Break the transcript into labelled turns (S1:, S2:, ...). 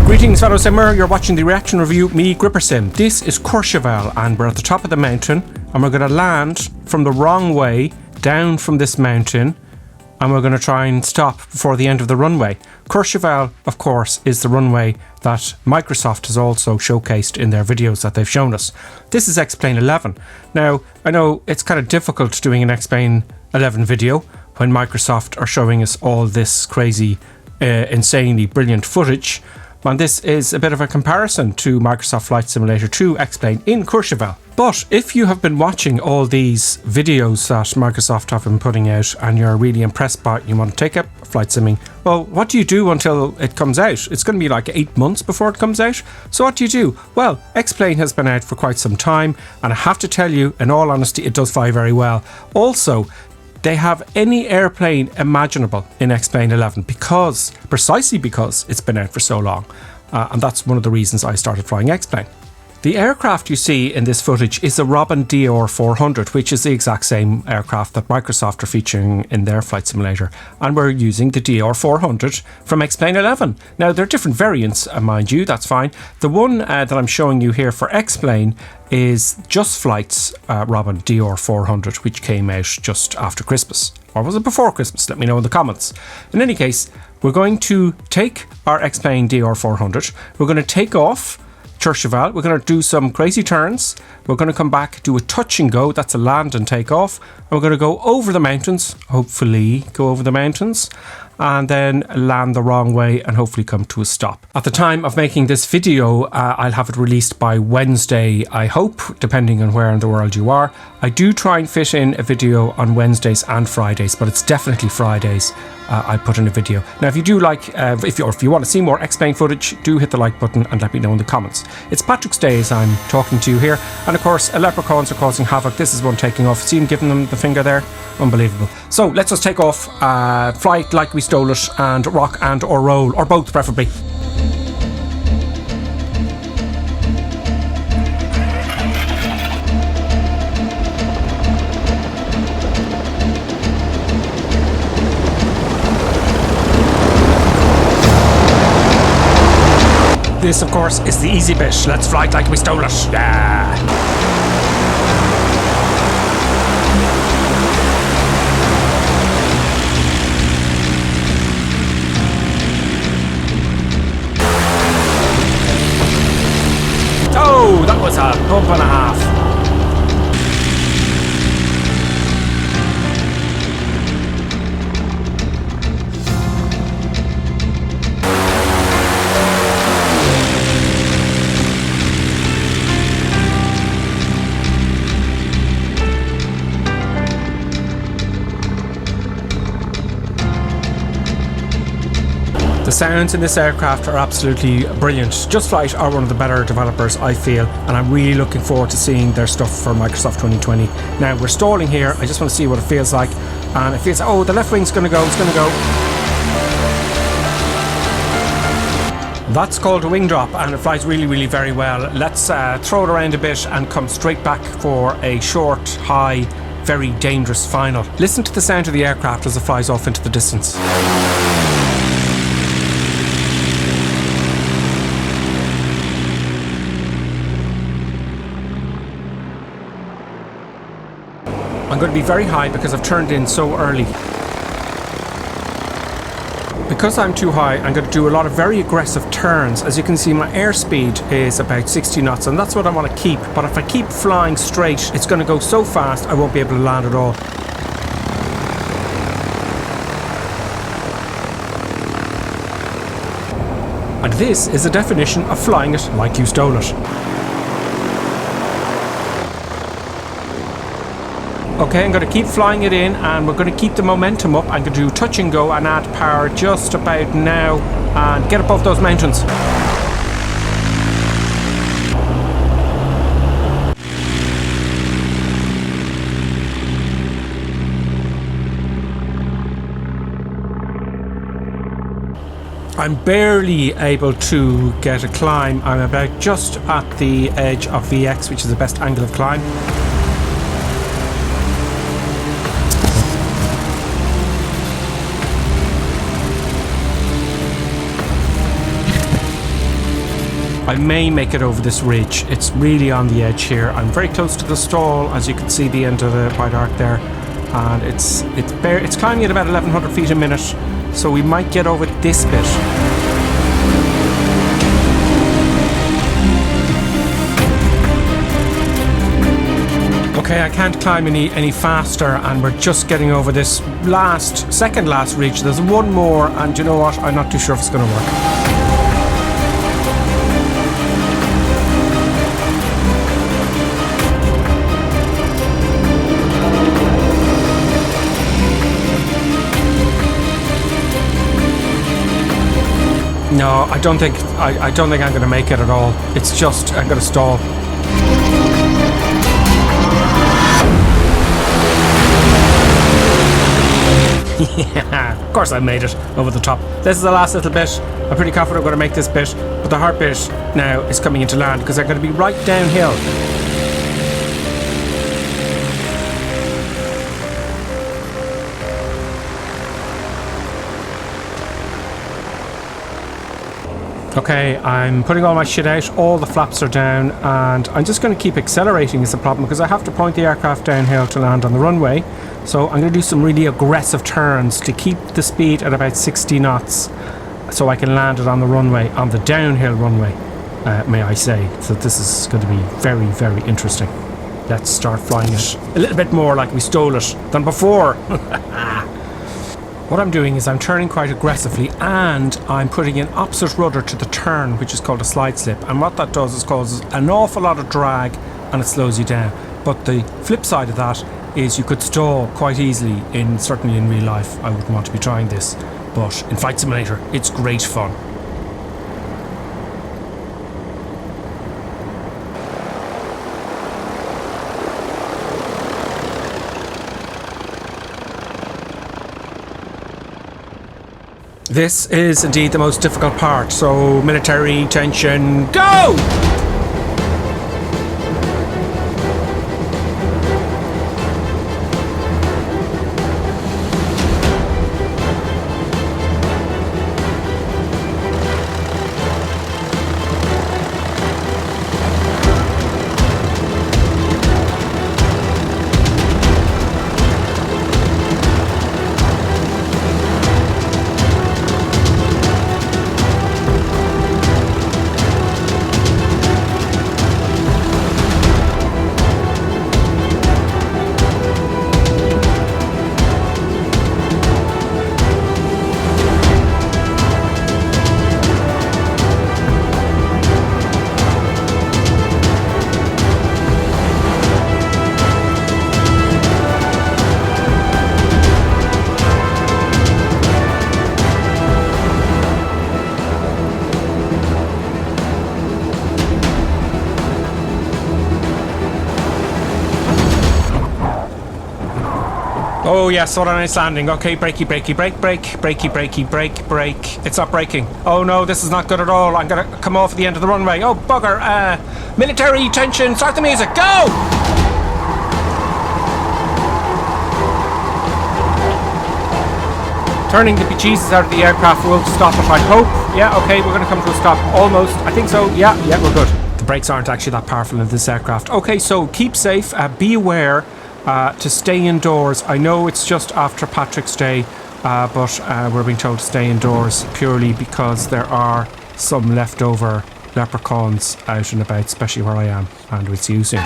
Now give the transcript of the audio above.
S1: Greetings fellow simmer, you're watching the reaction review, me Gripper Sim. This is Courchevel and we're at the top of the mountain and we're going to land from the wrong way down from this mountain and we're going to try and stop before the end of the runway. Courchevel, of course, is the runway that Microsoft has also showcased in their videos that they've shown us. This is X-Plane 11. Now, I know it's kind of difficult doing an X-Plane 11 video when Microsoft are showing us all this crazy, insanely brilliant footage. And this is a bit of a comparison to Microsoft Flight Simulator 2 X-Plane in Courchevel. But if you have been watching all these videos that Microsoft have been putting out and you're really impressed by it, you want to take up flight simming, well, what do you do until it comes out? It's going to be like 8 months before it comes out. So what do you do? Well, X-Plane has been out for quite some time, and I have to tell you, in all honesty, it does fly very well. Also, they have any airplane imaginable in X-Plane 11 precisely because it's been out for so long. And that's one of the reasons I started flying X-Plane. The aircraft you see in this footage is the Robin DR400, which is the exact same aircraft that Microsoft are featuring in their flight simulator. And we're using the DR400 from X-Plane 11. Now, there are different variants, mind you, that's fine. The one that I'm showing you here for X-Plane is Just Flight's Robin DR400, which came out just after Christmas. Or was it before Christmas? Let me know in the comments. In any case, we're going to take our X-Plane DR400. We're going to take off Courchevel. We're going to do some crazy turns. We're going to come back, do a touch and go. That's a land and take off. And we're going to go over the mountains, hopefully go over the mountains, and then land the wrong way and hopefully come to a stop. At the time of making this video, I'll have it released by Wednesday, I hope, depending on where in the world you are. I do try and fit in a video on Wednesdays and Fridays, but it's definitely Fridays I put in a video. Now, if you do like, if you want to see more X-Plane footage, do hit the like button and let me know in the comments. It's Patrick's Day as I'm talking to you here, and of course, leprechauns are causing havoc. This is one taking off. See him giving them the finger there? Unbelievable. So let's just take off, fly like we stole it, and rock and or roll, or both preferably. This, of course, is the easy bit. Let's fly it like we stole it. Yeah. Oh, that was a bump and a half. The sounds in this aircraft are absolutely brilliant. Just Flight are one of the better developers, I feel, and I'm really looking forward to seeing their stuff for Microsoft 2020. Now, we're stalling here. I just want to see what it feels like. And it feels, oh, the left wing's going to go, it's going to go. That's called a wing drop, and it flies really, really very well. Let's throw it around a bit and come straight back for a short, high, very dangerous final. Listen to the sound of the aircraft as it flies off into the distance. I'm going to be very high because I've turned in so early. Because I'm too high, I'm going to do a lot of very aggressive turns. As you can see, my airspeed is about 60 knots, and that's what I want to keep. But if I keep flying straight, it's going to go so fast I won't be able to land at all. And this is the definition of flying it like you stole it. Okay, I'm going to keep flying it in, and we're going to keep the momentum up. I'm going to do touch and go and add power just about now and get above those mountains. I'm barely able to get a climb. I'm about just at the edge of VX, which is the best angle of climb. I may make it over this ridge. It's really on the edge here. I'm very close to the stall, as you can see the end of the wide arc there, and it's climbing at about 1100 feet a minute, so we might get over this bit. Okay, I can't climb any faster, and we're just getting over this second last ridge. There's one more, and you know what? I'm not too sure if it's going to work. No, I don't think I'm going to make it at all. It's just I'm going to stall. Yeah, of course I made it over the top. This is the last little bit. I'm pretty confident I'm going to make this bit, but the hard bit now is coming into land because I'm going to be right downhill. Okay, I'm putting all my shit out, all the flaps are down, and I'm just going to keep accelerating is the problem because I have to point the aircraft downhill to land on the runway. So I'm going to do some really aggressive turns to keep the speed at about 60 knots so I can land it on the runway, on the downhill runway, may I say. So this is going to be very, very interesting. Let's start flying it a little bit more like we stole it than before. What I'm doing is I'm turning quite aggressively, and I'm putting an opposite rudder to the turn, which is called a slide slip. And what that does is causes an awful lot of drag and it slows you down. But the flip side of that is you could stall quite easily, certainly in real life. I wouldn't want to be trying this, but in Flight Simulator, it's great fun. This is indeed the most difficult part, so military tension, go! Oh yes, what a nice landing. Okay, brakey, brakey, brake, brake, brakey, brakey, brake, brake. It's not braking. Oh no, this is not good at all. I'm gonna come off at the end of the runway. Oh bugger. Military tension, start the music, go! Turning the bejesus out of the aircraft will stop it, I hope. Yeah, okay, we're gonna come to a stop. Almost. I think so. Yeah, we're good. The brakes aren't actually that powerful in this aircraft. Okay, so keep safe, be aware. To stay indoors. I know it's just after Patrick's Day, but we're being told to stay indoors purely because there are some leftover leprechauns out and about, especially where I am, and we'll see you soon.